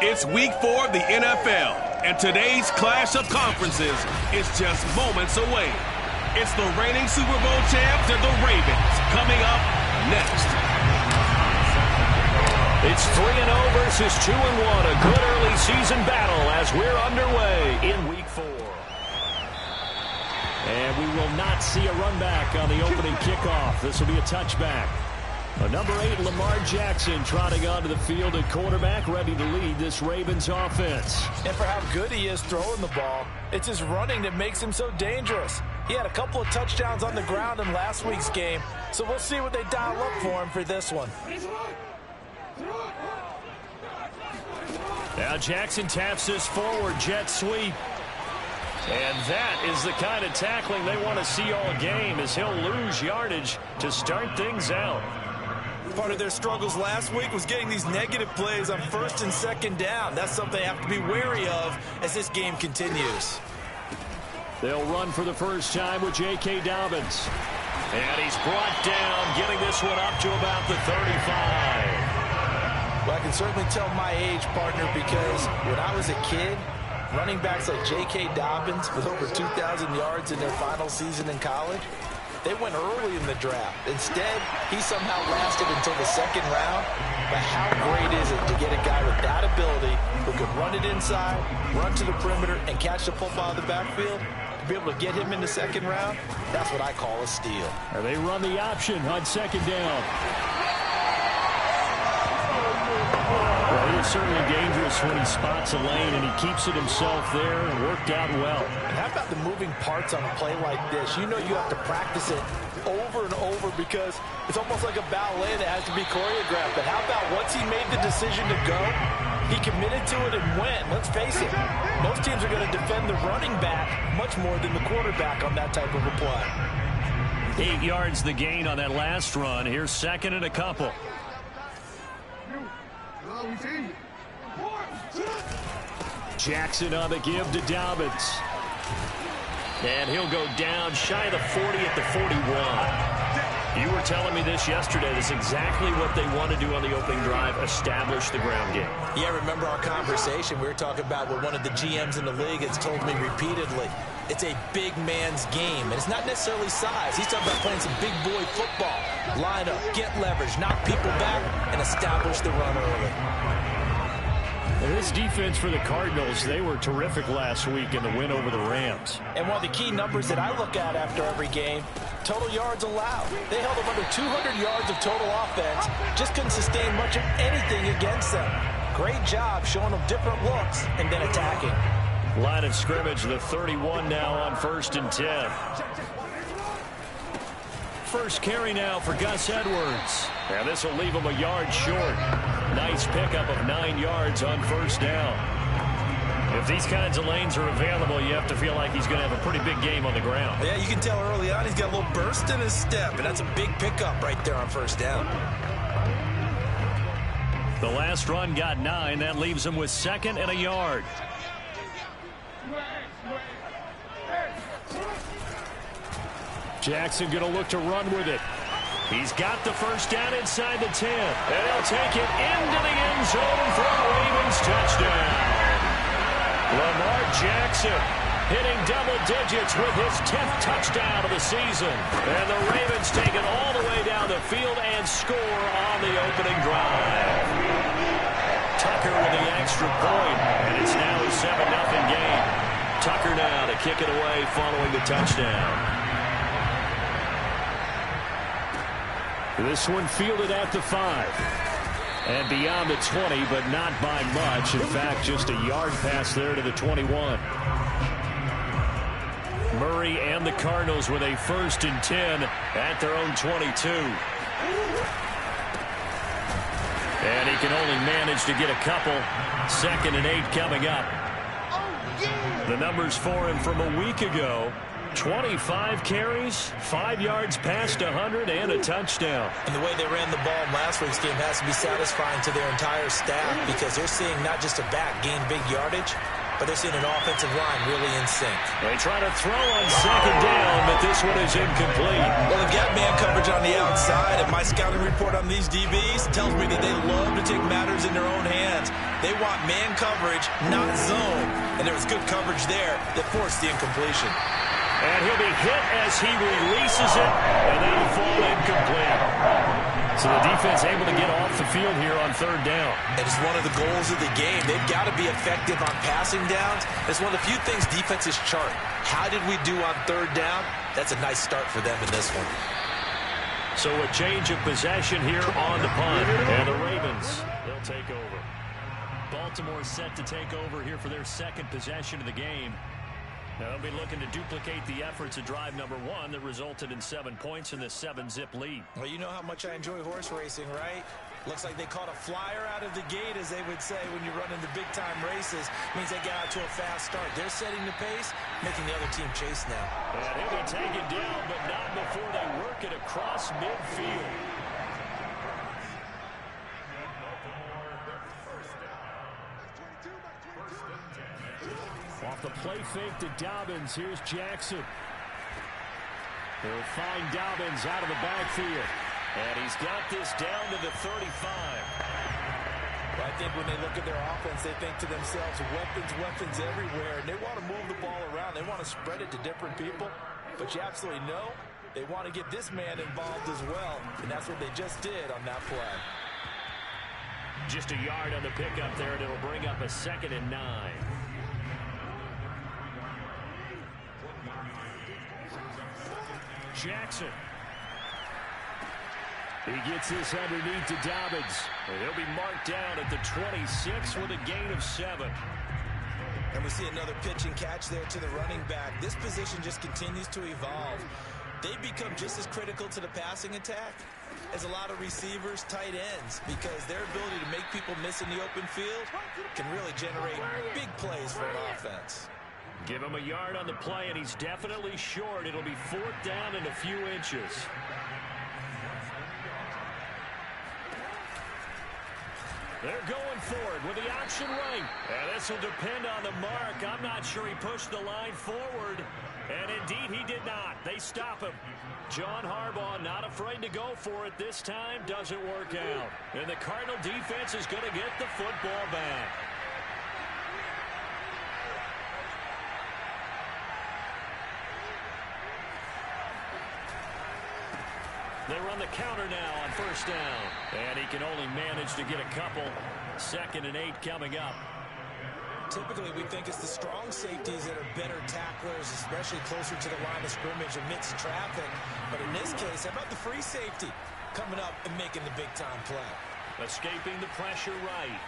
It's week 4 of the NFL, and today's clash of conferences is just moments away. It's the reigning Super Bowl champs and the Ravens coming up next. It's 3-0 versus 2-1. A good early season battle as we're underway in week 4. And we will not see a run back on the opening kickoff. This will be a touchback. Number 8, Lamar Jackson, trotting onto the field at quarterback, ready to lead this Ravens offense. And for how good he is throwing the ball, it's his running that makes him so dangerous. He had a couple of touchdowns on the ground in last week's game, so we'll see what they dial up for him for this one. Now Jackson taps this forward jet sweep. And that is the kind of tackling they want to see all game, as he'll lose yardage to start things out. Part of their struggles last week was getting these negative plays on first and second down. That's something they have to be wary of as this game continues. They'll run for the first time with J.K. Dobbins. And he's brought down, getting this one up to about the 35. Well, I can certainly tell my age, partner, because when I was a kid, running backs like J.K. Dobbins with over 2,000 yards in their final season in college, they went early in the draft. Instead, he somehow lasted until the second round. But how great is it to get a guy with that ability who can run it inside, run to the perimeter, and catch the football in the backfield? To be able to get him in the second round, that's what I call a steal. And they run the option on second down. Well, he is certainly dangerous when he spots a lane, and he keeps it himself there and worked out well. And how about the moving parts on a play like this? You know you have to practice it over and over because it's almost like a ballet that has to be choreographed. But how about once he made the decision to go, he committed to it and went. Let's face it, most teams are going to defend the running back much more than the quarterback on that type of a play. 8 yards the gain on that last run. Here's second and a couple. Jackson on the give to Dobbins. And he'll go down shy of the 40 at the 41. You were telling me this yesterday. This is exactly what they want to do on the opening drive, establish the ground game. Yeah, remember our conversation? We were talking about what one of the GMs in the league has told me repeatedly. It's a big man's game, and it's not necessarily size. He's talking about playing some big boy football. Line up, get leverage, knock people back, and establish the run early. And this defense for the Cardinals, they were terrific last week in the win over the Rams. And one of the key numbers that I look at after every game, total yards allowed. They held them under 200 yards of total offense, just couldn't sustain much of anything against them. Great job showing them different looks and then attacking. Line of scrimmage, the 31 now on 1st and 10. First carry now for Gus Edwards. And this will leave him a yard short. Nice pickup of 9 yards on first down. If these kinds of lanes are available, you have to feel like he's going to have a pretty big game on the ground. Yeah, you can tell early on he's got a little burst in his step, and that's a big pickup right there on first down. The last run got 9. That leaves him with second and a yard. Jackson going to look to run with it. He's got the first down inside the 10. And he'll take it into the end zone for a Ravens touchdown. Lamar Jackson hitting double digits with his 10th touchdown of the season. And the Ravens take it all the way down the field and score on the opening drive. Tucker with the extra point, and it's now a 7-0 game. Tucker now to kick it away following the touchdown. This one fielded at the 5. And beyond the 20, but not by much. In fact, just a yard pass there to the 21. Murray and the Cardinals with a 1st and 10 at their own 22. And he can only manage to get a couple. 2nd and 8 coming up. The numbers for him from a week ago. 25 carries, 5 yards past 100, and a touchdown. And the way they ran the ball in last week's game has to be satisfying to their entire staff because they're seeing not just a back gain big yardage, but they're seeing an offensive line really in sync. They try to throw on second down, but this one is incomplete. Well, they've got man coverage on the outside, and my scouting report on these DBs tells me that they love to take matters in their own hands. They want man coverage, not zone. And there was good coverage there that forced the incompletion. And he'll be hit as he releases it, and that'll fall incomplete. So the defense able to get off the field here on third down. It is one of the goals of the game. They've got to be effective on passing downs. It's one of the few things defenses chart. How did we do on third down? That's a nice start for them in this one. So a change of possession here on the punt. And the Ravens, they'll take over. Baltimore set to take over here for their second possession of the game. Now they'll be looking to duplicate the efforts of drive number 1 that resulted in 7 points in the 7-zip lead. Well, you know how much I enjoy horse racing, right? Looks like they caught a flyer out of the gate, as they would say when you run into big-time races. Means they got out to a fast start. They're setting the pace, making the other team chase now. And he'll be taken down, but not before they work it across midfield. Off the play fake to Dobbins. Here's Jackson. He'll find Dobbins out of the backfield. And he's got this down to the 35. Well, I think when they look at their offense, they think to themselves, weapons everywhere. And they want to move the ball around. They want to spread it to different people. But you absolutely know they want to get this man involved as well. And that's what they just did on that play. Just a yard on the pickup there, and it'll bring up a 2nd and 9. Jackson. He gets this underneath to Dobbins. And he'll be marked down at the 26 with a gain of 7. And we see another pitch and catch there to the running back. This position just continues to evolve. They become just as critical to the passing attack as a lot of receivers, tight ends, because their ability to make people miss in the open field can really generate big plays for an offense. Give him a yard on the play, and he's definitely short. It'll be 4th down and a few inches. They're going forward with the option right. And this will depend on the mark. I'm not sure he pushed the line forward. And indeed, he did not. They stop him. John Harbaugh not afraid to go for it this time. Doesn't work out. And the Cardinal defense is going to get the football back. They run the counter now on 1st down. And he can only manage to get a couple. 2nd and 8 coming up. Typically, we think it's the strong safeties that are better tacklers, especially closer to the line of scrimmage amidst traffic. But in this case, how about the free safety coming up and making the big-time play? Escaping the pressure right.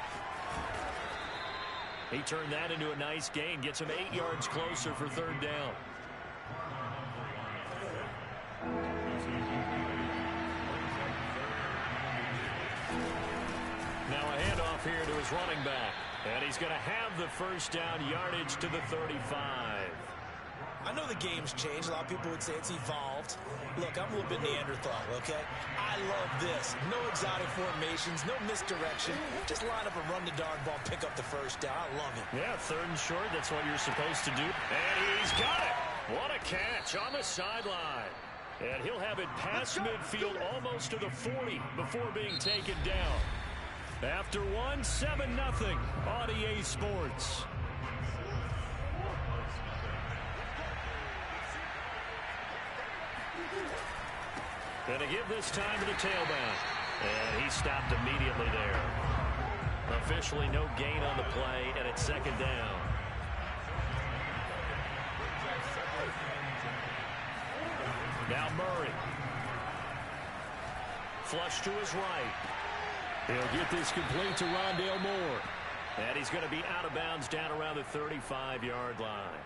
He turned that into a nice gain. Gets him 8 yards closer for 3rd down. Now a handoff here to his running back. And he's going to have the 1st down yardage to the 35. I know the game's changed. A lot of people would say it's evolved. Look, I'm a little bit Neanderthal, okay? I love this. No exotic formations, no misdirection. Just line up and run the darn ball, pick up the 1st down. I love it. Yeah, 3rd and short. That's what you're supposed to do. And he's got it. What a catch on the sideline. And he'll have it past midfield almost to the 40 before being taken down. After 7-0 on EA Sports. Gonna give this time to the tailback. And he stopped immediately there. Officially no gain on the play, and it's 2nd down. Now Murray. Flush to his right. He'll get this complete to Rondale Moore. And he's going to be out of bounds down around the 35-yard line.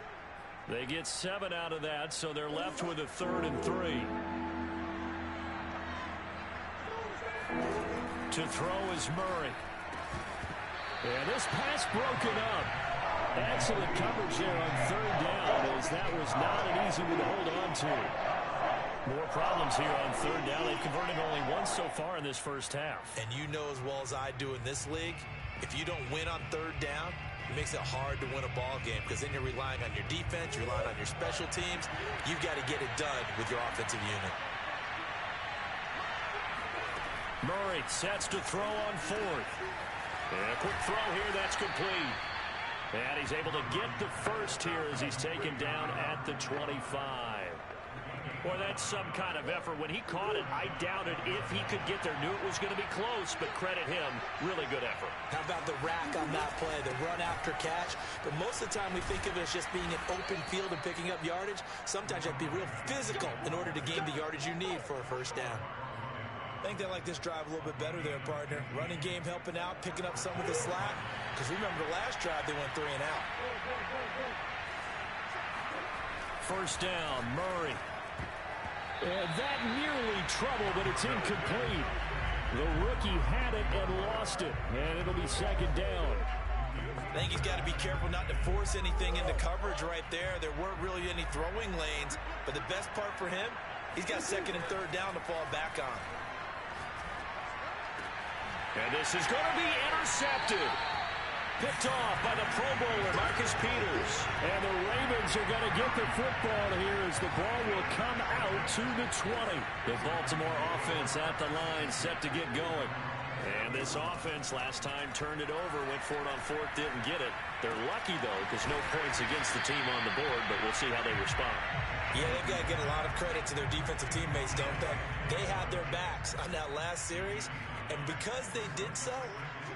They get 7 out of that, so they're left with a 3rd and 3. To throw is Murray. And this pass broken up. Excellent coverage there on 3rd down, as that was not an easy one to hold on to. More problems here on 3rd down. They've converted only once so far in this 1st half. And you know as well as I do in this league, if you don't win on 3rd down, It makes it hard to win a ball game because then you're relying on your defense, you're relying on your special teams. You've got to get it done with your offensive unit. Murray sets to throw on fourth. And a quick throw here, that's complete. And he's able to get the first here as he's taken down at the 25. Boy, that's some kind of effort. When he caught it, I doubted if he could get there. Knew it was going to be close, but credit him. Really good effort. How about the rack on that play, the run after catch? But most of the time we think of it as just being an open field and picking up yardage. Sometimes you have to be real physical in order to gain the yardage you need for a first down. I think they like this drive a little bit better there, partner. Running game helping out, picking up some of the slack. Because remember the last drive, they went 3 and out. First down, Murray. And that nearly trouble, but it's incomplete. The rookie had it and lost it. And it'll be second down. I think he's got to be careful not to force anything into coverage right there. There weren't really any throwing lanes. But the best part for him, he's got second and third down to fall back on. And this is going to be intercepted. Picked off by the Pro Bowler, Marcus Peters. And the Ravens are going to get the football here as the ball will come out to the 20. The Baltimore offense at the line, set to get going. And this offense last time turned it over, went for it on fourth, didn't get it. They're lucky, though, because no points against the team on the board, but we'll see how they respond. Yeah, they've got to get a lot of credit to their defensive teammates, don't they? They had their backs on that last series, and because they did so,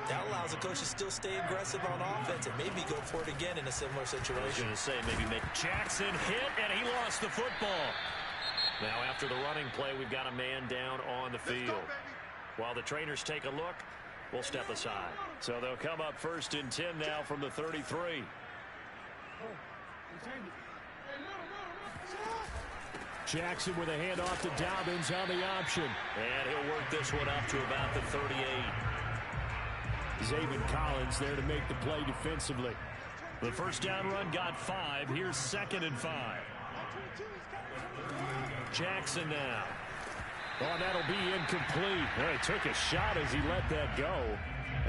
that allows the coach to still stay aggressive on offense and maybe go for it again in a similar situation. I was going to say maybe make Jackson hit, and he lost the football. Now after the running play, we've got a man down on the field. While the trainers take a look, we'll step aside. So they'll come up first and 10 now from the 33. Jackson with a handoff to Dobbins on the option. And he'll work this one up to about the 38. Zaven Collins there to make the play defensively. The first down run got 5. Here's second and 5. Jackson now. Oh, that'll be incomplete. Well, he took a shot as he let that go.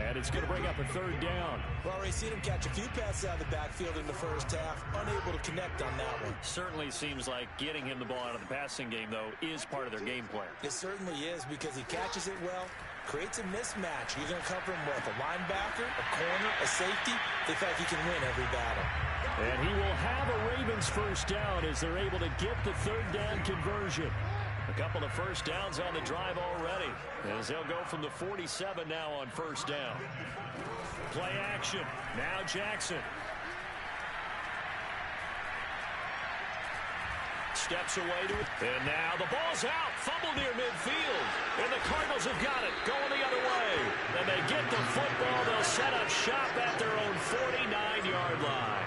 And it's going to bring up a third down. Well, already seen him catch a few passes out of the backfield in the first half. Unable to connect on that one. Certainly seems like getting him the ball out of the passing game, though, is part of their game plan. It certainly is because he catches it well, creates a mismatch. You're going to cover him with a linebacker, a corner, a safety. They feel like he can win every battle. And he will have a Ravens first down as they're able to get the third down conversion. A couple of first downs on the drive already as they'll go from the 47 now on first down. Play action. Now Jackson. Steps away to it. And now the ball's out. Fumble near midfield. And the Cardinals have got it. Going the other way. And they get the football. They'll set up shop at their own 49-yard line.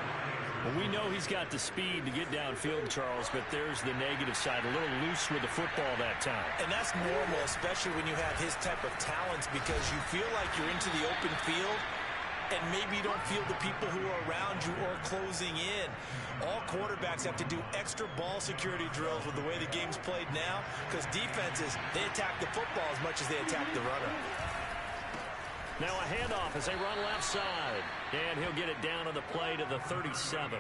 Well, we know he's got the speed to get downfield, Charles, but there's the negative side. A little loose with the football that time. And that's normal, especially when you have his type of talents, because you feel like you're into the open field and maybe you don't feel the people who are around you or closing in. All quarterbacks have to do extra ball security drills with the way the game's played now, because defenses, they attack the football as much as they attack the runner. Now a handoff as they run left side. And he'll get it down on the play to the 37.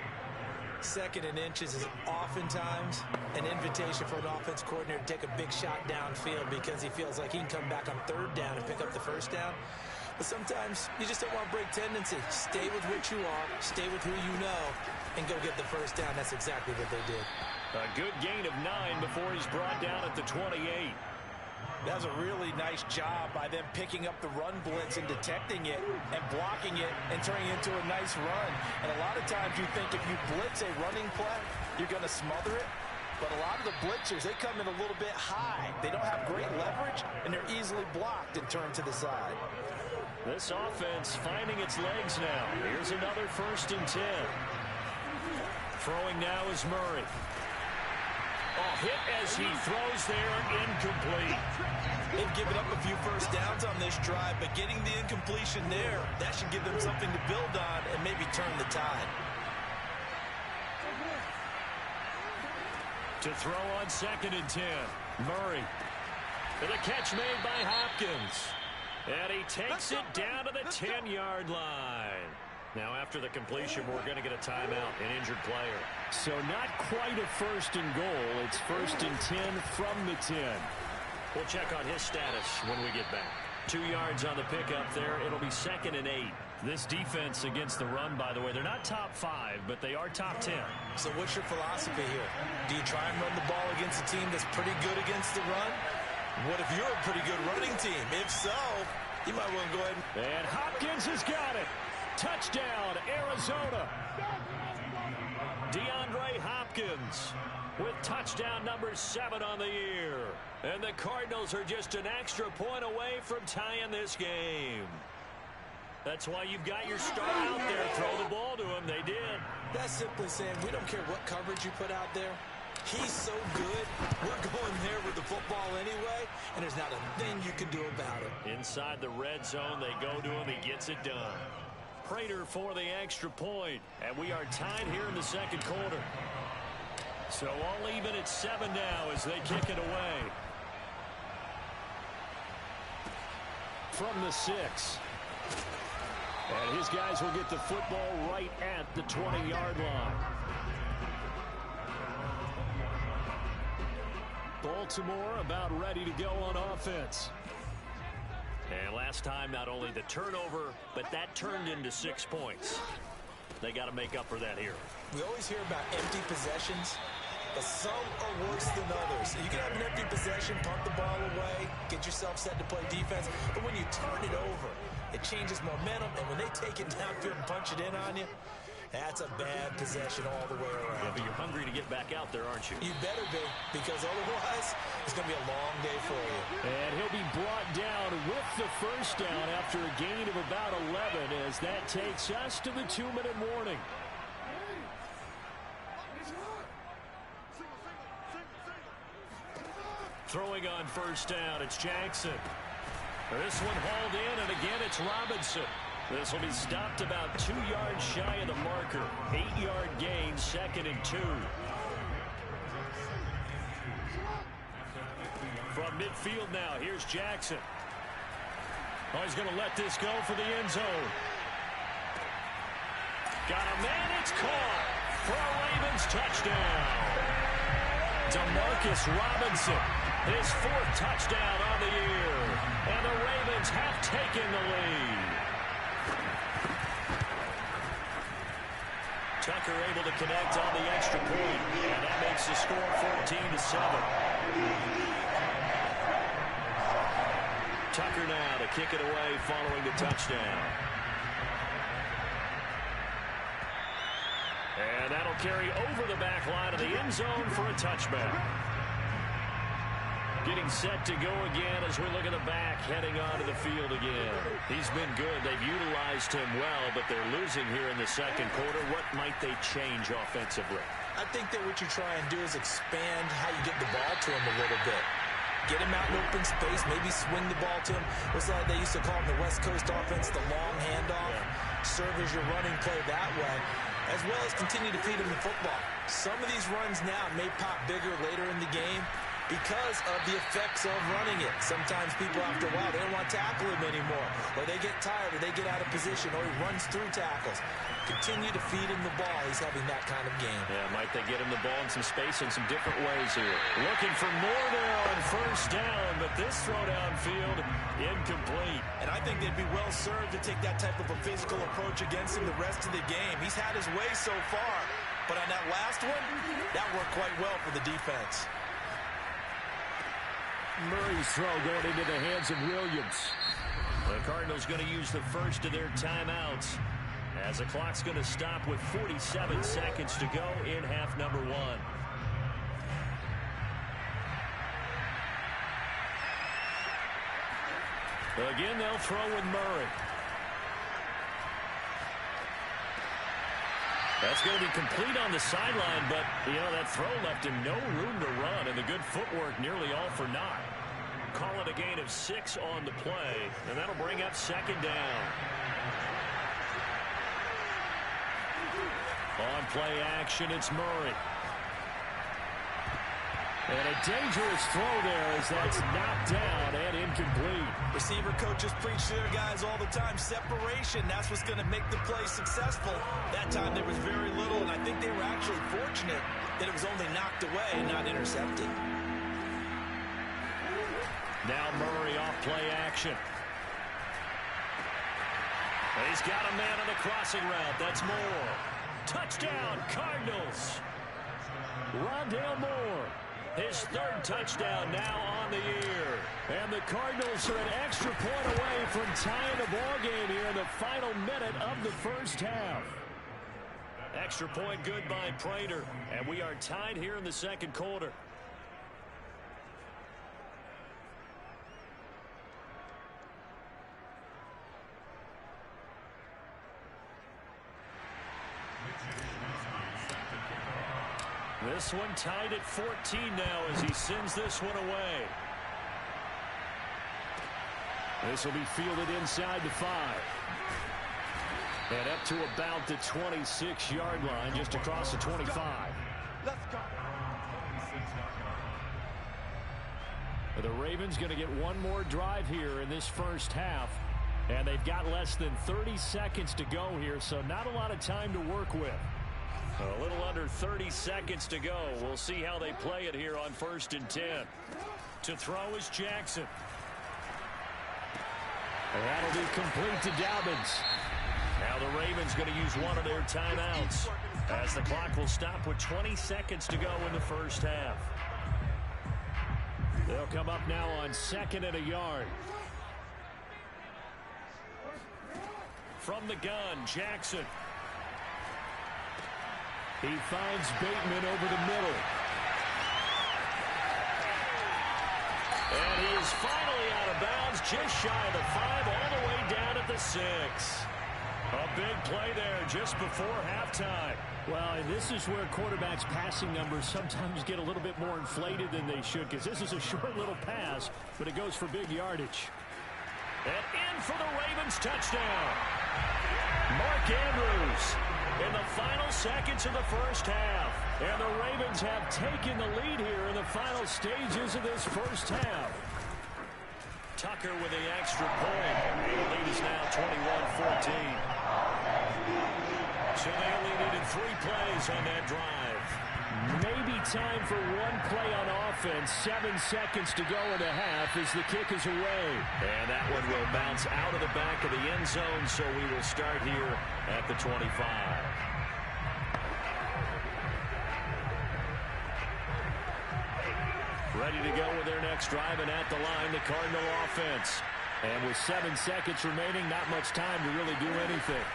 Second and inches is oftentimes an invitation for an offense coordinator to take a big shot downfield because he feels like he can come back on third down and pick up the first down. But sometimes you just don't want to break tendency. Stay with what you are, stay with who you know, and go get the first down. That's exactly what they did. A good gain of 9 before he's brought down at the 28. That was a really nice job by them picking up the run blitz and detecting it and blocking it and turning it into a nice run. And a lot of times you think if you blitz a running play, you're going to smother it. But a lot of the blitzers, they come in a little bit high. They don't have great leverage, and they're easily blocked and turned to the side. This offense finding its legs now. Here's another first and 10. Throwing now is Murray. Oh, hit as he throws there, incomplete. They've given up a few first downs on this drive, but getting the incompletion there, that should give them something to build on and maybe turn the tide. To throw on second and 10, Murray. And the catch made by Hopkins. And he takes it down to the 10-yard line. Now after the completion, we're going to get a timeout, an injured player. So not quite a 1st and goal. It's 1st and 10 from the 10. We'll check on his status when we get back. 2 yards on the pickup there. It'll be 2nd and 8. This defense against the run, by the way, they're not top 5, but they are top 10. So what's your philosophy here? Do you try and run the ball against a team that's pretty good against the run? What if you're a pretty good running team? If so, you might want to go ahead and Hopkins has got it. Touchdown, Arizona. DeAndre Hopkins with touchdown number 7 on the year. And the Cardinals are just an extra point away from tying this game. That's why you've got your star out there. Throw the ball to him. They did. That's simply saying we don't care what coverage you put out there. He's so good. We're going there with the football anyway, and there's not a thing you can do about it. Inside the red zone, they go to him. He gets it done. Prater for the extra point, and we are tied here in the 2nd quarter. So all even at 7 now as they kick it away. From the 6. And his guys will get the football right at the 20-yard line. Baltimore about ready to go on offense. And last time, not only the turnover, but that turned into 6 points. They got to make up for that here. We always hear about empty possessions, but some are worse than others. You can have an empty possession, punt the ball away, get yourself set to play defense, but when you turn it over, it changes momentum, and when they take it downfield and punch it in on you, that's a bad possession all the way around. Yeah, but you're hungry to get back out there, aren't you? You better be, because otherwise, it's going to be a long day for you. And he'll be brought down with the 1st down after a gain of about 11 as that takes us to the 2-minute warning. Throwing on 1st down, it's Jackson. This one hauled in, and again it's Robinson. This will be stopped about 2 yards shy of the marker. 8-yard gain, 2nd and 2. From midfield now, here's Jackson. Oh, he's going to let this go for the end zone. Got a man, it's caught for a Ravens touchdown. Demarcus Robinson, his 4th touchdown on the year. And the Ravens have taken the lead. Tucker able to connect on the extra point, and that makes the score 14-7. Tucker now to kick it away following the touchdown. And that'll carry over the back line of the end zone for a touchback. Getting set to go again as we look at the back, heading onto the field again. He's been good. They've utilized him well, but they're losing here in the 2nd quarter. What might they change offensively? I think that what you try and do is expand how you get the ball to him a little bit. Get him out in open space, maybe swing the ball to him. What's that they used to call in the West Coast offense, the long handoff? Yeah. Serve as your running play that way, as well as continue to feed him the football. Some of these runs now may pop bigger later in the game because of the effects of running it. Sometimes people, after a while, they don't want to tackle him anymore. Or they get tired, or they get out of position, or he runs through tackles. Continue to feed him the ball. He's having that kind of game. Yeah, might they get him the ball in some space in some different ways here. Looking for more there on 1st down, but this throw downfield, incomplete. And I think they'd be well served to take that type of a physical approach against him the rest of the game. He's had his way so far, but on that last one, that worked quite well for the defense. Murray's throw going into the hands of Williams. The Cardinals going to use the first of their timeouts as the clock's going to stop with 47 seconds to go in half number 1. Again, they'll throw with Murray. That's going to be complete on the sideline, but, you know, that throw left him no room to run, and the good footwork nearly all for naught. Call it a gain of 6 on the play, and that'll bring up 2nd down. On play action, it's Murray. And a dangerous throw there as that's knocked down and incomplete. Receiver coaches preach to their guys all the time. Separation, that's what's going to make the play successful. That time there was very little, and I think they were actually fortunate that it was only knocked away and not intercepted. Now Murray off play action. He's got a man on the crossing route. That's Moore. Touchdown, Cardinals. Rondale Moore. His third touchdown now on the year. And the Cardinals are an extra point away from tying the ball game here in the final minute of the first half. Extra point good by Prater. And we are tied here in the second quarter. This one tied at 14 now as he sends this one away. This will be fielded inside the 5. And up to about the 26-yard line, just across the 25. Let's go. The Ravens going to get one more drive here in this first half. And they've got less than 30 seconds to go here, so not a lot of time to work with. A little under 30 seconds to go. We'll see how they play it here on 1st and 10. To throw is Jackson. And that'll be complete to Dobbins. Now the Ravens going to use one of their timeouts as the clock will stop with 20 seconds to go in the first half. They'll come up now on 2nd and a yard. From the gun, Jackson. He finds Bateman over the middle. And he is finally out of bounds, just shy of the 5, all the way down at the 6. A big play there just before halftime. Well, and this is where quarterbacks' passing numbers sometimes get a little bit more inflated than they should, because this is a short little pass, but it goes for big yardage. And in for the Ravens touchdown. Mark Andrews in the final seconds of the first half. And the Ravens have taken the lead here in the final stages of this first half. Tucker with the extra point. And the lead is now 21-14. So they only needed 3 plays on that drive. Maybe time for one play on offense. 7 seconds to go in the half as the kick is away. And that one will bounce out of the back of the end zone, so we will start here at the 25. Ready to go with their next drive, and at the line, the Cardinal offense. And with 7 seconds remaining, not much time to really do anything.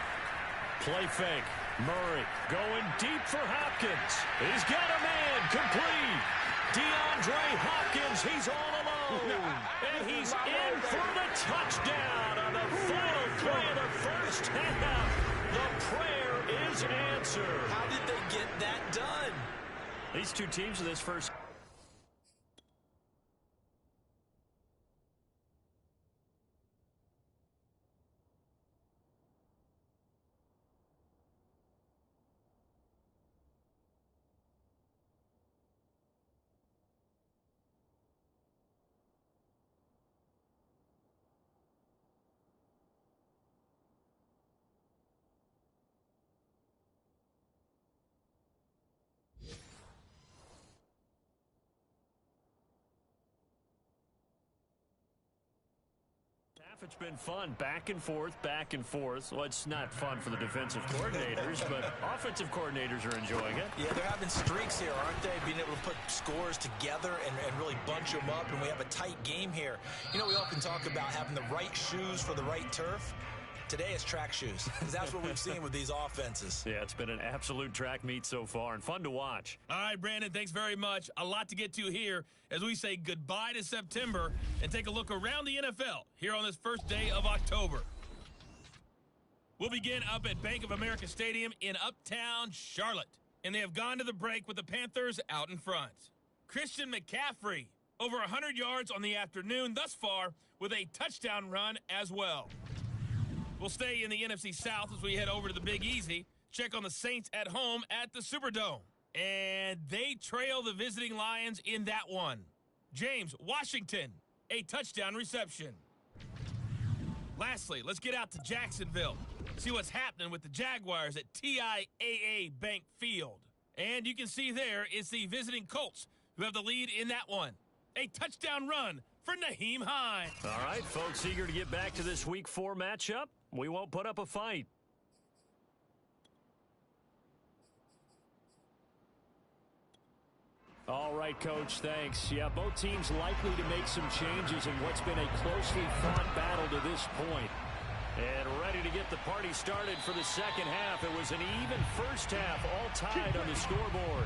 Play fake. Murray going deep for Hopkins. He's got a man complete. DeAndre Hopkins, he's all alone. And he's in for the touchdown on the final play of the first half. The prayer is answered. How did they get that done? These two teams in this first. It's been fun, back and forth, back and forth. Well, it's not fun for the defensive coordinators, but offensive coordinators are enjoying it. Yeah, they're having streaks here, aren't they? Being able to put scores together and really bunch them up, and we have a tight game here. You know, we often talk about having the right shoes for the right turf. Today is track shoes, because that's what we've seen with these offenses. Yeah, it's been an absolute track meet so far, and fun to watch. All right, Brandon, thanks very much. A lot to get to here as we say goodbye to September and take a look around the NFL here on this first day of October. We'll begin up at Bank of America Stadium in Uptown Charlotte, and they have gone to the break with the Panthers out in front. Christian McCaffrey, over 100 yards on the afternoon thus far with a touchdown run as well. We'll stay in the NFC South as we head over to the Big Easy. Check on the Saints at home at the Superdome. And they trail the visiting Lions in that one. James Washington, a touchdown reception. Lastly, let's get out to Jacksonville. See what's happening with the Jaguars at TIAA Bank Field. And you can see there it's the visiting Colts who have the lead in that one. A touchdown run for Nyheim Hines. All right, folks, eager to get back to this Week 4 matchup. We won't put up a fight. All right, Coach, thanks. Yeah, both teams likely to make some changes in what's been a closely fought battle to this point. And ready to get the party started for the second half. It was an even first half, all tied on the scoreboard.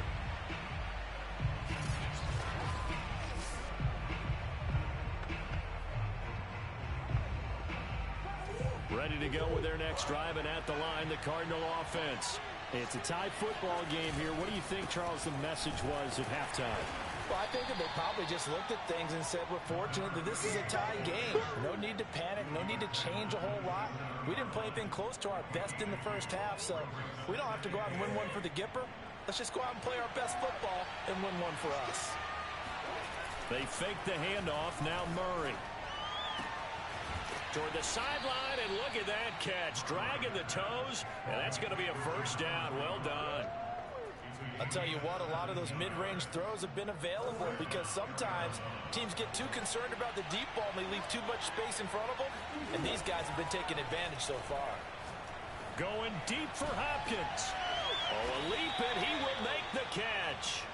Ready to go with their next drive, and at the line, the Cardinal offense. It's a tie football game here. What do you think, Charles, the message was at halftime? Well, I think that they probably just looked at things and said, we're fortunate that this is a tie game. No need to panic, no need to change a whole lot. We didn't play anything close to our best in the first half, so we don't have to go out and win one for the Gipper. Let's just go out and play our best football and win one for us. They fake the handoff. Now Murray. Toward the sideline, and look at that catch. Dragging the toes, and that's going to be a first down. Well done. I'll tell you what, a lot of those mid-range throws have been available because sometimes teams get too concerned about the deep ball and they leave too much space in front of them, and these guys have been taking advantage so far. Going deep for Hopkins. Oh, a leap, and he will make the catch.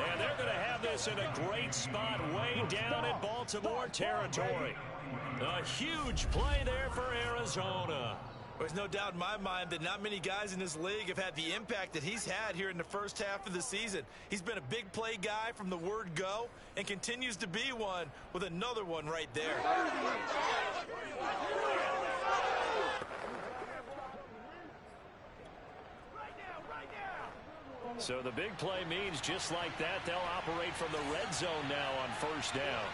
And they're going to have this in a great spot way down in Baltimore territory. A huge play there for Arizona. There's no doubt in my mind that not many guys in this league have had the impact that he's had here in the first half of the season. He's been a big play guy from the word go and continues to be one with another one right there. So the big play means just like that, they'll operate from the red zone now on first down.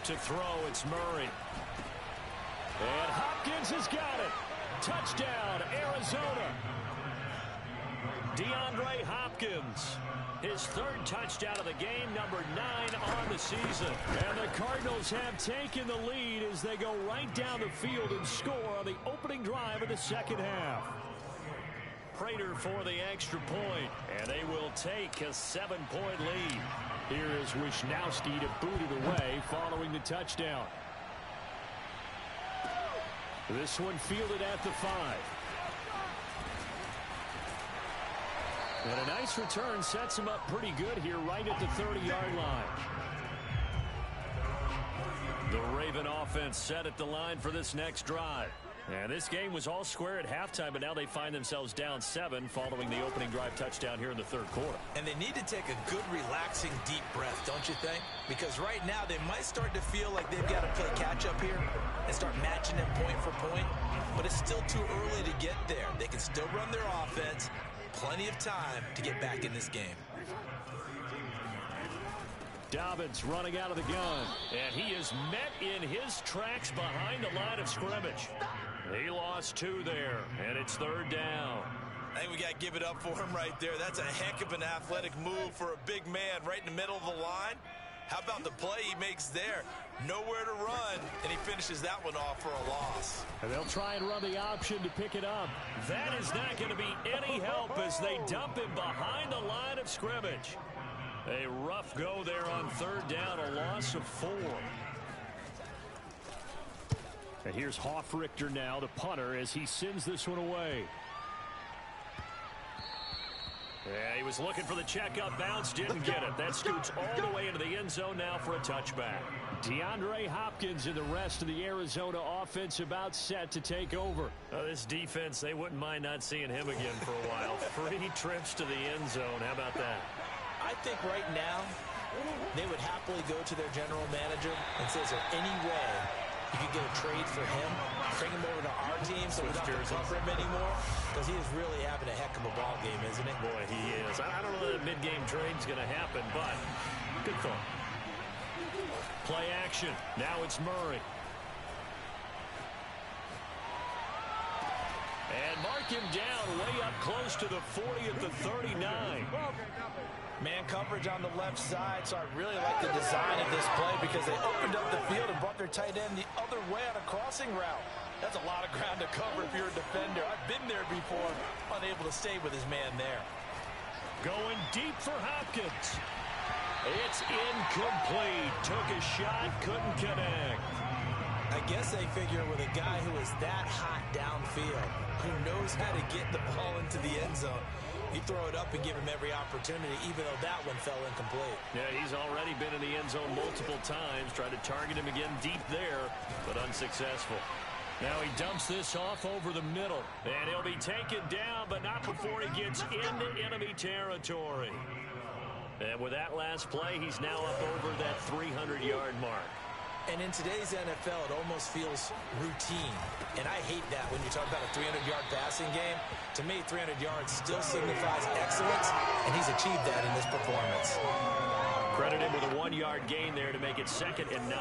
To throw, it's Murray. And Hopkins has got it. Touchdown, Arizona. DeAndre Hopkins. His third touchdown of the game, number 9 on the season. And the Cardinals have taken the lead as they go right down the field and score on the opening drive of the second half. Prater for the extra point, and they will take a 7-point lead. Here is Wisnowski to boot it away following the touchdown. This one fielded at the 5. And a nice return sets him up pretty good here right at the 30-yard line. The Raven offense set at the line for this next drive. And this game was all square at halftime, but now they find themselves down 7 following the opening drive touchdown here in the third quarter. And they need to take a good, relaxing, deep breath, don't you think? Because right now they might start to feel like they've got to play catch-up here and start matching them point for point. But it's still too early to get there. They can still run their offense. Plenty of time to get back in this game. Dobbins running out of the gun, and he is met in his tracks behind the line of scrimmage. He lost 2 there, and it's third down. I think we got to give it up for him right there. That's a heck of an athletic move for a big man right in the middle of the line. How about the play he makes there? Nowhere to run, and he finishes that one off for a loss. And they'll try and run the option to pick it up. That is not going to be any help as they dump him behind the line of scrimmage. A rough go there on third down, a loss of 4. And here's Hoffrichter now, the punter, as he sends this one away. Yeah, he was looking for the checkup bounce, didn't get it. That scoots all the way into the end zone now for a touchback. DeAndre Hopkins and the rest of the Arizona offense about set to take over. This defense, they wouldn't mind not seeing him again for a while. 3 trips to the end zone. How about that? I think right now they would happily go to their general manager and say, is there any way you could get a trade for him, bring him over to our team so we don't have to cover him anymore? Because he is really having a heck of a ball game, isn't he? Boy, he is. I don't know that mid-game trade's going to happen, but good thought. Play action. Now it's Murray. take him down way up close to the 40 at the 39. Man coverage on the left side, so I really like the design of this play because they opened up the field and brought their tight end the other way on a crossing route. That's a lot of ground to cover if you're a defender. I've been there before, unable to stay with his man there. Going deep for Hopkins. It's incomplete. Took a shot, couldn't connect. I guess they figure with a guy who is that hot downfield, who knows how to get the ball into the end zone, you throw it up and give him every opportunity, even though that one fell incomplete. Yeah, he's already been in the end zone multiple times. Tried to target him again deep there, but unsuccessful. Now he dumps this off over the middle. And he'll be taken down, but not before he gets into enemy territory. And with that last play, he's now up over that 300-yard mark. And in today's NFL, it almost feels routine. And I hate that when you talk about a 300-yard passing game. To me, 300 yards still signifies excellence, and he's achieved that in this performance. Credit him with a 1-yard gain there to make it 2nd and 9.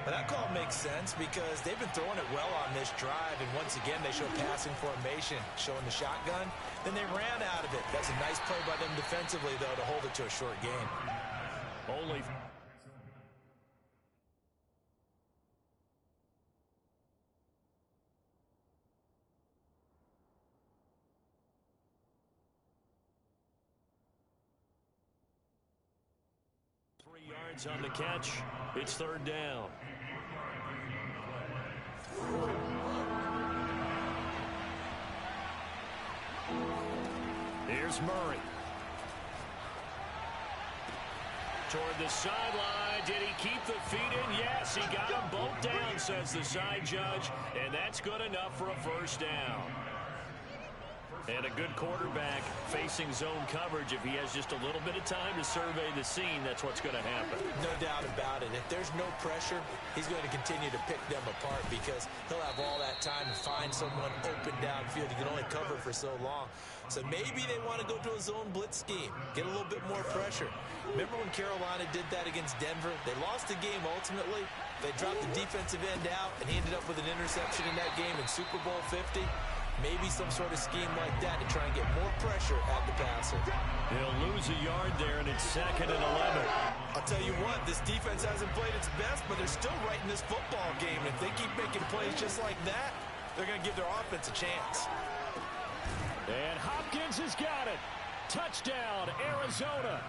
But that call makes sense because they've been throwing it well on this drive, and once again, they show passing formation, showing the shotgun. Then they ran out of it. That's a nice play by them defensively, though, to hold it to a short gain. Only 3 yards on the catch. It's 3rd down. Here's Murray. Toward the sideline. Did he keep the feet in? Yes, he got them both down, says the side judge. And that's good enough for a 1st down. And a good quarterback facing zone coverage. If he has just a little bit of time to survey the scene, that's what's going to happen. No doubt about it. If there's no pressure, he's going to continue to pick them apart because he'll have all that time to find someone open downfield. He can only cover for so long. So maybe they want to go to a zone blitz scheme, get a little bit more pressure. Remember when Carolina did that against Denver? They lost the game ultimately. They dropped the defensive end out, and he ended up with an interception in that game in Super Bowl 50. Maybe some sort of scheme like that to try and get more pressure at the passer. He'll lose a yard there, and it's 2nd and 11. I'll tell you what, this defense hasn't played its best, but they're still right in this football game. If they keep making plays just like that, they're going to give their offense a chance. And Hopkins has got it. Touchdown, Arizona.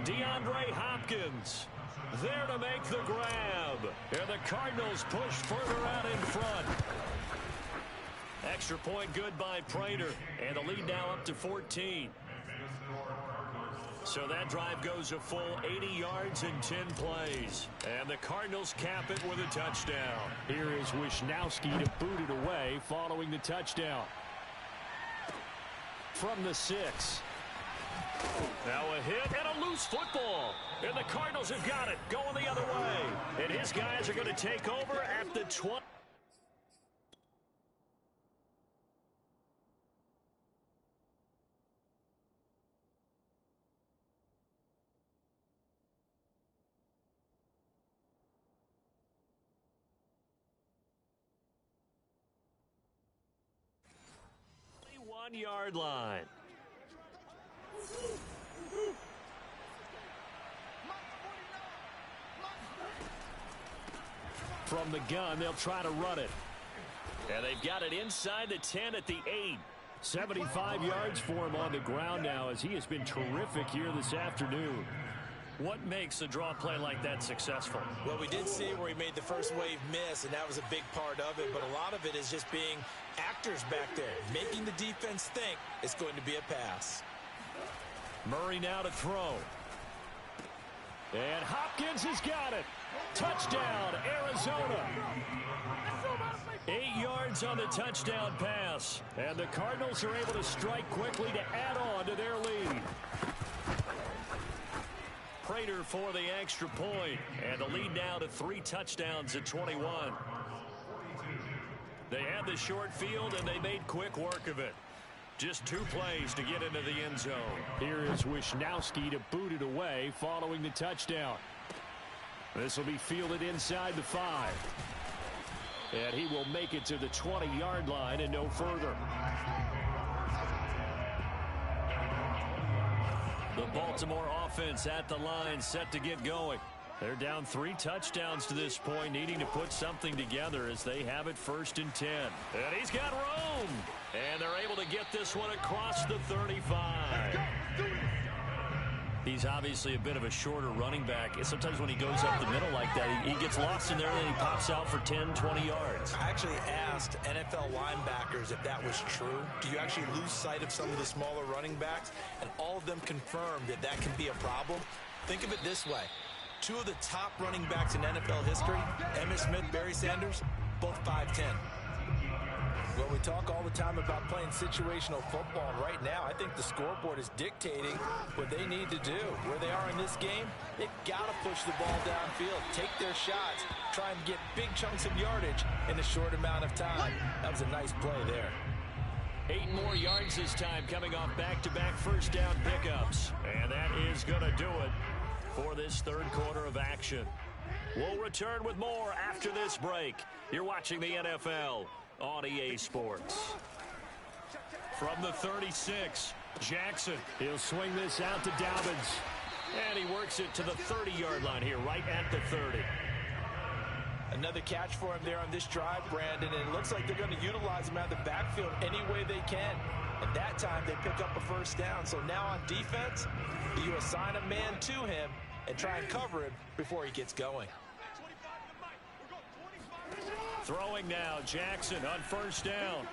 DeAndre Hopkins there to make the grab. And the Cardinals push further out in front. Extra point good by Prater. And the lead now up to 14. So that drive goes a full 80 yards in 10 plays. And the Cardinals cap it with a touchdown. Here is Wisnowski to boot it away following the touchdown. From the 6. Now a hit and a loose football. And the Cardinals have got it going the other way. And his guys are going to take over at the 20. Yard line. From the gun, they'll try to run it. And they've got it inside the 10 at the 8. 75 yards for him on the ground now as he has been terrific here this afternoon. What makes a draw play like that successful? Well, we did see where he made the first wave miss, and that was a big part of it. But a lot of it is just being actors back there, making the defense think it's going to be a pass. Murray now to throw. And Hopkins has got it. Touchdown, Arizona. 8 yards on the touchdown pass. And the Cardinals are able to strike quickly to add on to their lead. Prater for the extra point, and the lead now to 3 touchdowns at 21. They had the short field, and they made quick work of it. Just 2 plays to get into the end zone. Here is Wisnowski to boot it away following the touchdown. This will be fielded inside the 5. And he will make it to the 20-yard line and no further. The Baltimore offense at the line, set to get going. They're down 3 touchdowns to this point, needing to put something together as they have it 1st and 10. And he's got room. And they're able to get this one across the 35. He's obviously a bit of a shorter running back. Sometimes when he goes up the middle like that, he gets lost in there, and then he pops out for 10, 20 yards. I actually asked NFL linebackers if that was true. Do you actually lose sight of some of the smaller running backs? And all of them confirmed that that can be a problem. Think of it this way. 2 of the top running backs in NFL history, Emmitt Smith, Barry Sanders, both 5'10". Well, we talk all the time about playing situational football, and right now I think the scoreboard is dictating what they need to do. Where they are in this game, they've got to push the ball downfield, take their shots, try and get big chunks of yardage in a short amount of time. That was a nice play there. 8 more yards this time, coming off back-to-back first down pickups. And that is going to do it for this 3rd quarter of action. We'll return with more after this break. You're watching the NFL on EA Sports. From the 36, Jackson. He'll swing this out to Dobbins. And he works it to the 30-yard line here, right at the 30. Another catch for him there on this drive, Brandon, and it looks like they're going to utilize him out of the backfield any way they can. And that time they pick up a first down. So now on defense, you assign a man to him and try and cover him before he gets going. Throwing now, Jackson on first down.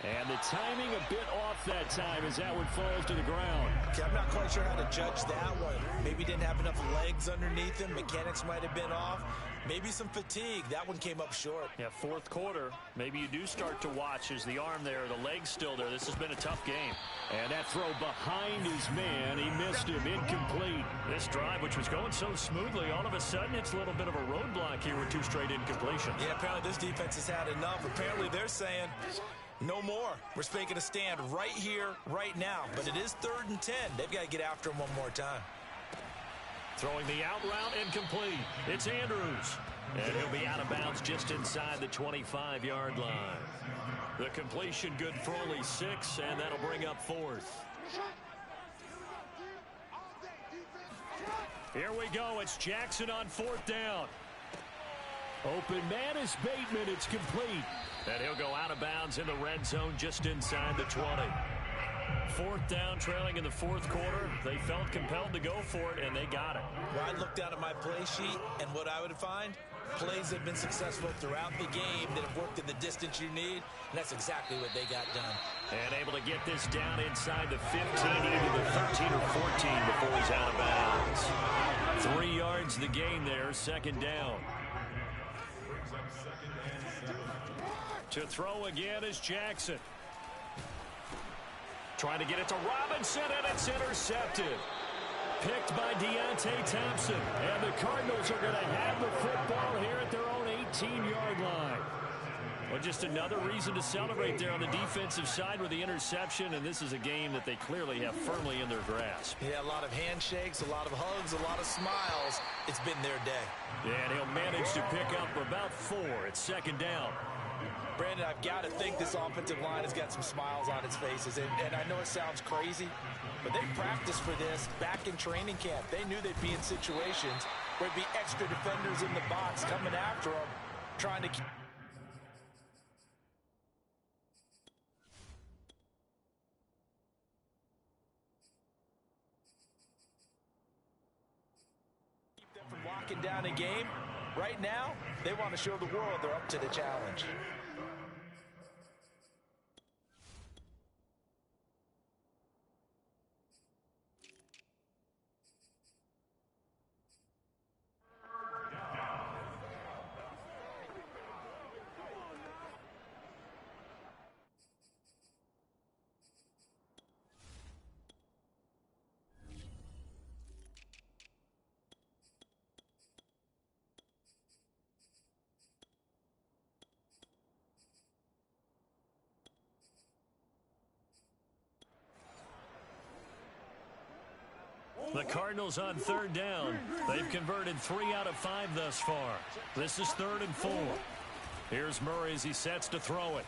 And the timing a bit off that time as that one falls to the ground. Okay, I'm not quite sure how to judge that one. Maybe didn't have enough legs underneath him. Mechanics might have been off. Maybe some fatigue. That one came up short. Yeah, 4th quarter. Maybe you do start to watch as the arm there, the leg's still there. This has been a tough game. And that throw behind his man, he missed him, incomplete. This drive, which was going so smoothly, all of a sudden it's a little bit of a roadblock here with 2 straight incompletions. Yeah, apparently this defense has had enough. Apparently they're saying, no more. We're making a stand right here, right now. But it is 3rd and 10. They've got to get after him one more time. Throwing the out route, incomplete. It's Andrews. And he'll be out of bounds just inside the 25-yard line. The completion good for only 6, and that'll bring up 4th. Here we go. It's Jackson on 4th down. Open man is Bateman. It's complete. And he'll go out of bounds in the red zone just inside the 20. 4th down, trailing in the 4th quarter. They felt compelled to go for it, and they got it. Well, I looked down at my play sheet, and what I would find, plays have been successful throughout the game that have worked in the distance you need, and that's exactly what they got done. And able to get this down inside the 15, into the 13 or 14 before he's out of bounds. 3 yards the gain there, 2nd down. To throw again is Jackson. Trying to get it to Robinson, and it's intercepted. Picked by Deontay Thompson. And the Cardinals are going to have the football here at their own 18-yard line. Well, just another reason to celebrate there on the defensive side with the interception, and this is a game that they clearly have firmly in their grasp. Yeah, a lot of handshakes, a lot of hugs, a lot of smiles. It's been their day. Yeah, and he'll manage to pick up about 4. It's 2nd down. Brandon, I've got to think this offensive line has got some smiles on its faces. And I know it sounds crazy, but they practiced for this back in training camp. They knew they'd be in situations where there'd be extra defenders in the box coming after them, trying to keep them from locking down a game. Right now, they want to show the world they're up to the challenge. The Cardinals on 3rd down. They've converted 3 out of 5 thus far. This is 3rd and 4. Here's Murray as he sets to throw it.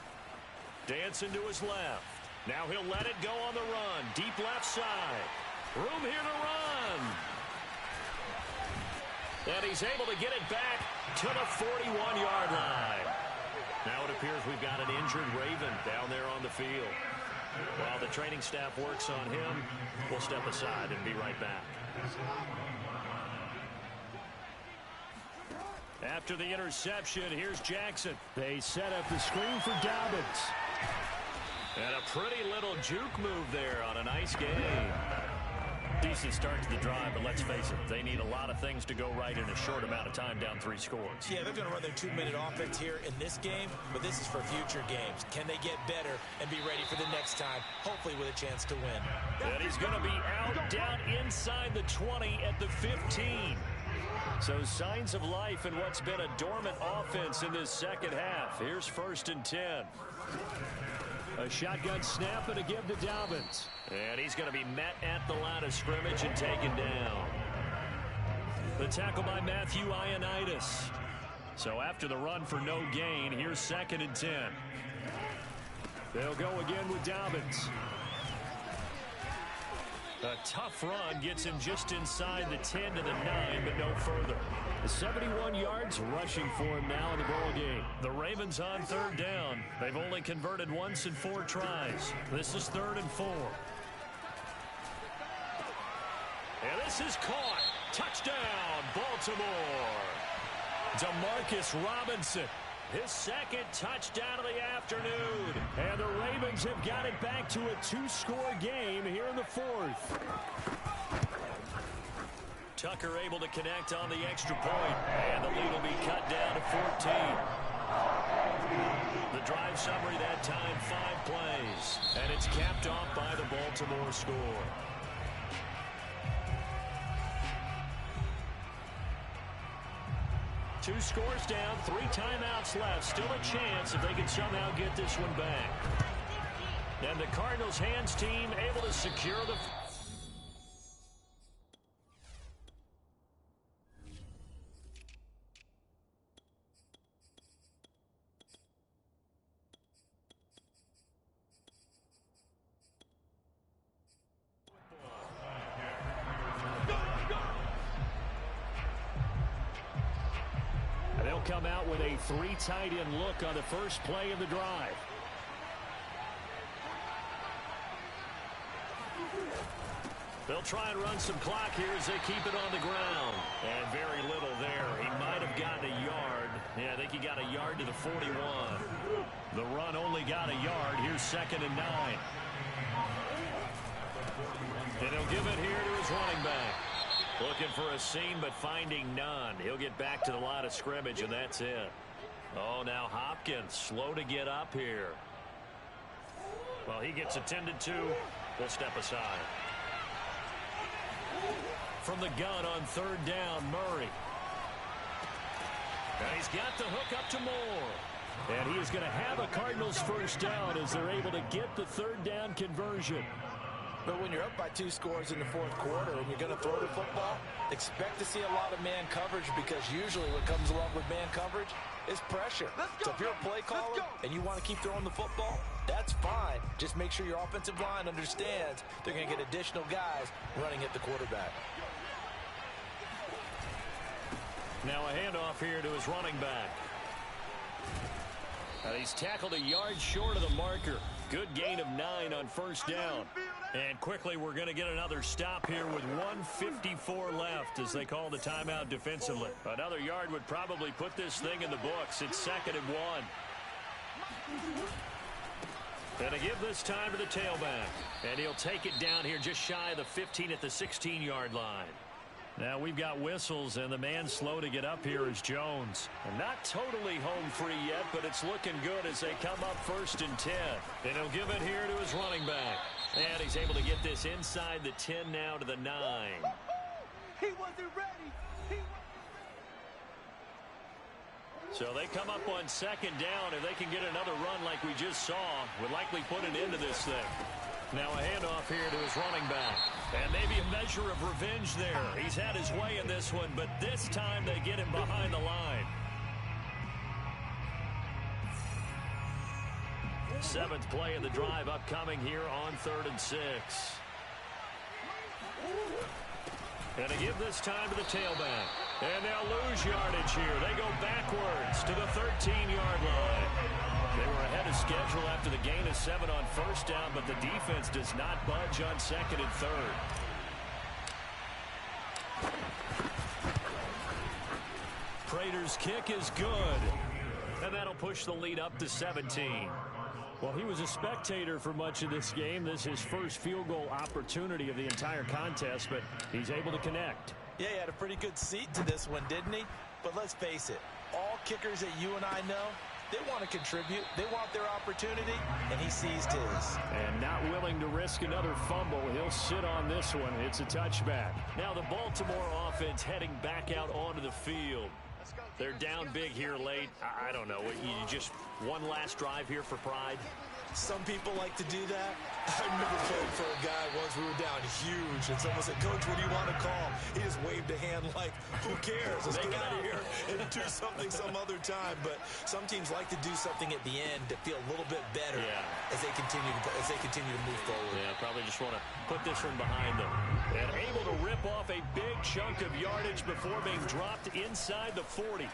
Dancing to his left. Now he'll let it go on the run. Deep left side. Room here to run. And he's able to get it back to the 41-yard line. Now it appears we've got an injured Raven down there on the field. While the training staff works on him, we'll step aside and be right back. After the interception, here's Jackson. They set up the screen for Dobbins. And a pretty little juke move there on a nice game. Decent start to the drive, but let's face it, they need a lot of things to go right in a short amount of time, down 3 scores. Yeah, they're going to run their 2-minute offense here in this game, but this is for future games. Can they get better and be ready for the next time, hopefully with a chance to win? And he's going to be out down inside the 20 at the 15. So signs of life in what's been a dormant offense in this second half. Here's 1st and 10. A shotgun snap and a give to Dobbins. And he's going to be met at the line of scrimmage and taken down. The tackle by Matthew Ioannidis. So after the run for no gain, here's 2nd and 10. They'll go again with Dobbins. A tough run gets him just inside the 10 to the 9, but no further. 71 yards rushing for him now in the ball game. The Ravens on 3rd down. They've only converted once in 4 tries. This is 3rd and 4. And this is caught. Touchdown, Baltimore. Demarcus Robinson. His 2nd touchdown of the afternoon. And the Ravens have got it back to a 2-score game here in the 4th. Tucker able to connect on the extra point. And the lead will be cut down to 14. The drive summary that time, 5 plays. And it's capped off by the Baltimore score. Two scores down, 3 timeouts left. Still a chance if they can somehow get this one back. And the Cardinals hands team able to secure the... Come out with a 3 tight end look on the first play of the drive. They'll try and run some clock here as they keep it on the ground. And very little there. He might have gotten a yard. Yeah, I think he got a yard to the 41. The run only got a yard. Here's 2nd and 9. And he'll give it here to his running back. Looking for a seam, but finding none. He'll get back to the line of scrimmage, and that's it. Oh, now Hopkins, slow to get up here. Well, he gets attended to. We'll step aside. From the gun on 3rd down, Murray. And he's got the hook up to Moore. And he is going to have a Cardinals first down as they're able to get the 3rd down conversion. But when you're up by 2 scores in the 4th quarter and you're going to throw the football, expect to see a lot of man coverage, because usually what comes along with man coverage is pressure. So if you're a play caller and you want to keep throwing the football, that's fine. Just make sure your offensive line understands they're going to get additional guys running at the quarterback. Now a handoff here to his running back. And he's tackled a yard short of the marker. Good gain of 9 on first down. And quickly we're going to get another stop here with 1:54 left as they call the timeout defensively. Another yard would probably put this thing in the books. It's 2nd and 1. And to give this time to the tailback. And he'll take it down here just shy of the 15 at the 16-yard line. Now we've got whistles, and the man slow to get up here is Jones. And not totally home free yet, but it's looking good as they come up 1st and 10. And he'll give it here to his running back. And he's able to get this inside the 10 now to the 9. He wasn't ready. So they come up on 2nd down. If they can get another run like we just saw, would likely put an end to this thing. Now a handoff here to his running back. And maybe a measure of revenge there. He's had his way in this one, but this time they get him behind the line. Seventh play of the drive upcoming here on 3rd and 6. And to give this time to the tailback. And they'll lose yardage here. They go backwards to the 13-yard line. They were ahead of schedule after the gain of 7 on first down, but the defense does not budge on 2nd and 3rd. Prater's kick is good. And that'll push the lead up to 17. Well, he was a spectator for much of this game. This is his first field goal opportunity of the entire contest, but he's able to connect. Yeah, he had a pretty good seat to this one, didn't he? But let's face it, all kickers that you and I know, they want to contribute. They want their opportunity, and he seized his. And not willing to risk another fumble. He'll sit on this one. It's a touchback. Now the Baltimore offense heading back out onto the field. They're down big here late. I don't know. You just one last drive here for pride? Some people like to do that. I remember playing for a guy once. We were down huge, and someone said, "Coach, what do you want to call?" He just waved a hand like, "Who cares? Let's get out of here and do something some other time." But some teams like to do something at the end to feel a little bit better as they continue to move forward. Yeah, probably just want to put this one behind them. And able to rip off a big chunk of yardage before being dropped inside the 40.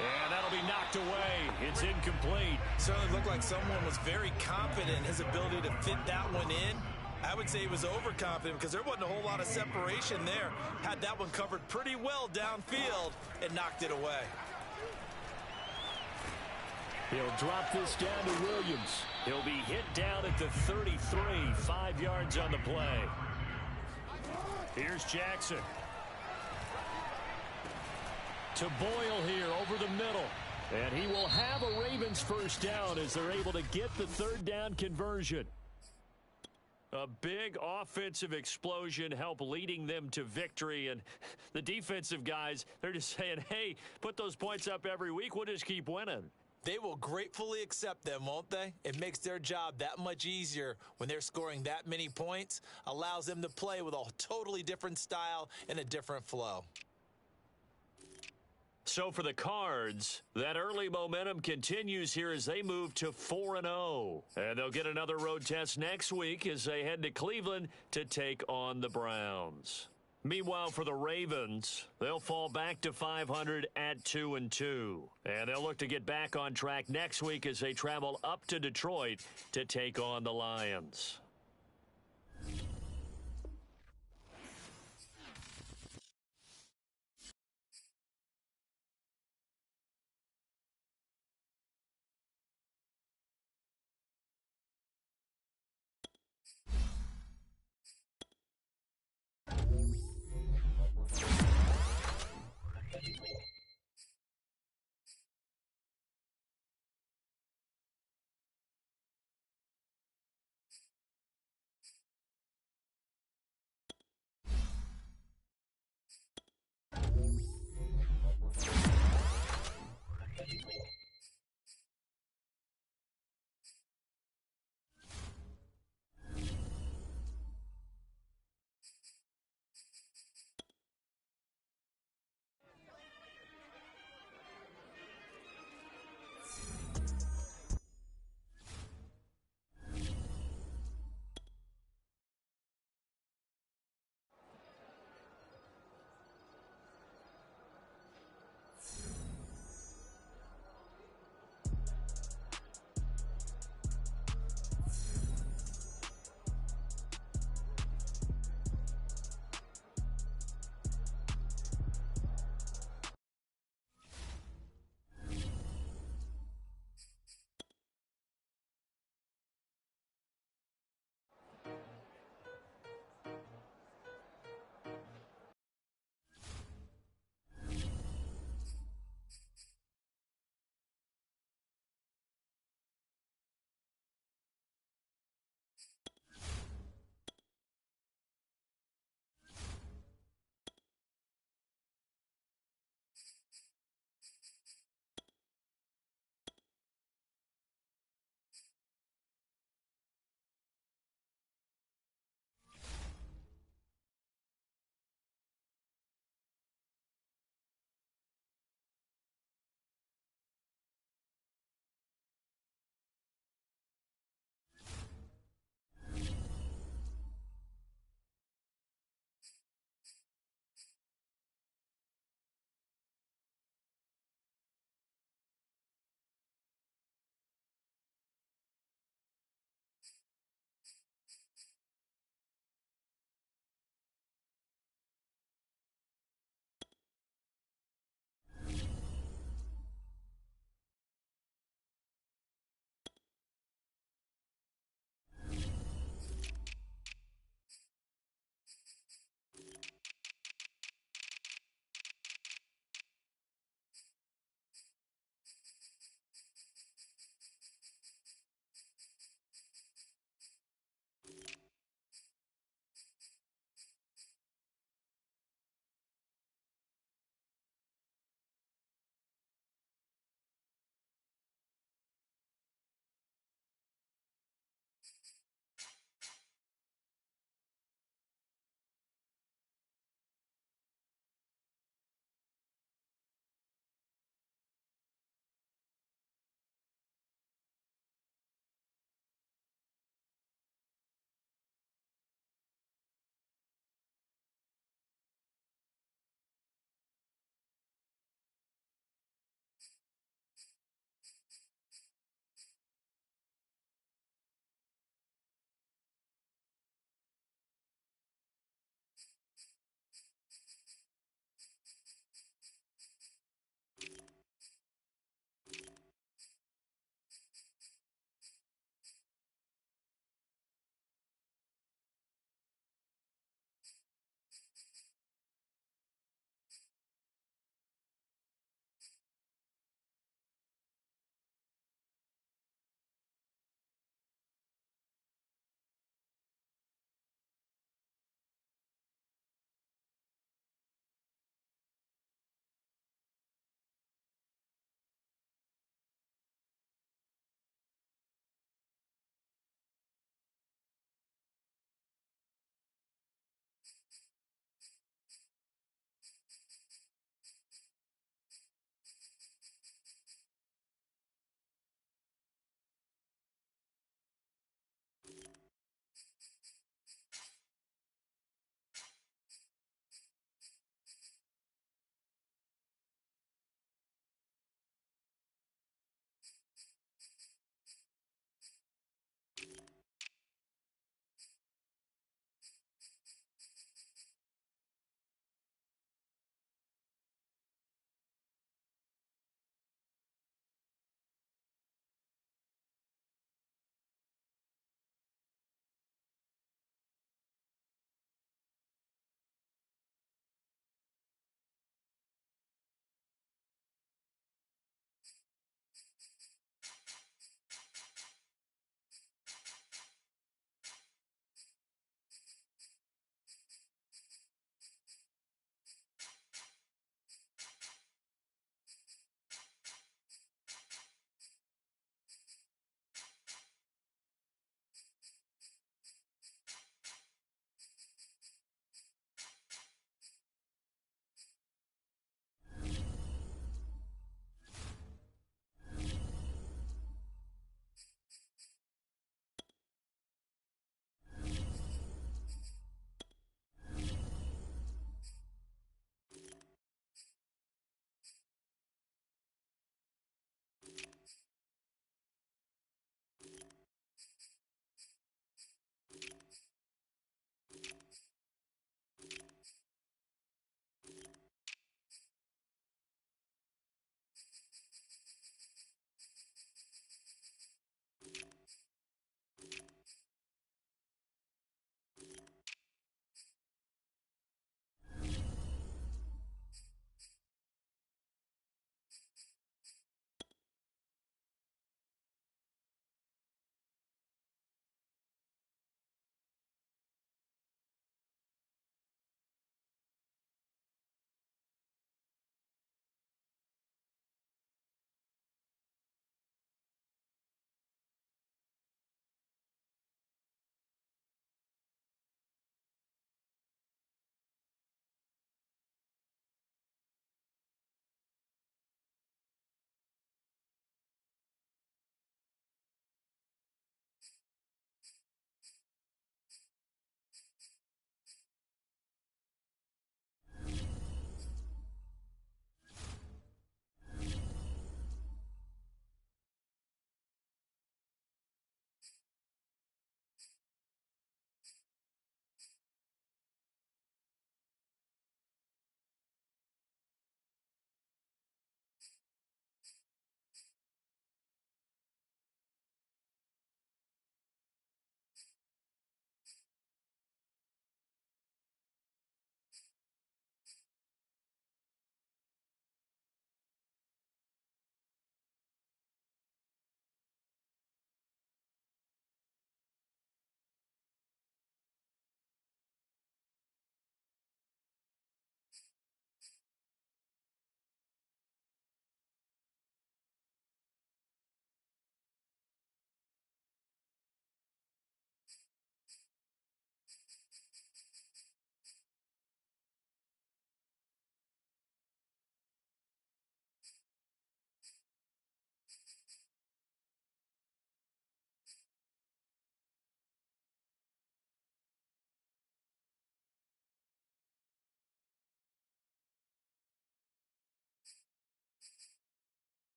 And that'll be knocked away. It's incomplete. Certainly looked like someone was very confident in his ability to fit that one in. I would say he was overconfident because there wasn't a whole lot of separation there. Had that one covered pretty well downfield and knocked it away. He'll drop this down to Williams. He'll be hit down at the 33, 5 yards on the play. Here's Jackson. To Boyle here over the middle. And he will have a Ravens first down as they're able to get the 3rd down conversion. A big offensive explosion help leading them to victory. And the defensive guys, they're just saying, hey, put those points up every week. We'll just keep winning. They will gratefully accept them, won't they? It makes their job that much easier when they're scoring that many points. Allows them to play with a totally different style and a different flow. So for the Cards, that early momentum continues here as they move to 4-0. And they'll get another road test next week as they head to Cleveland to take on the Browns. Meanwhile, for the Ravens, they'll fall back to 500 at 2-2. And they'll look to get back on track next week as they travel up to Detroit to take on the Lions.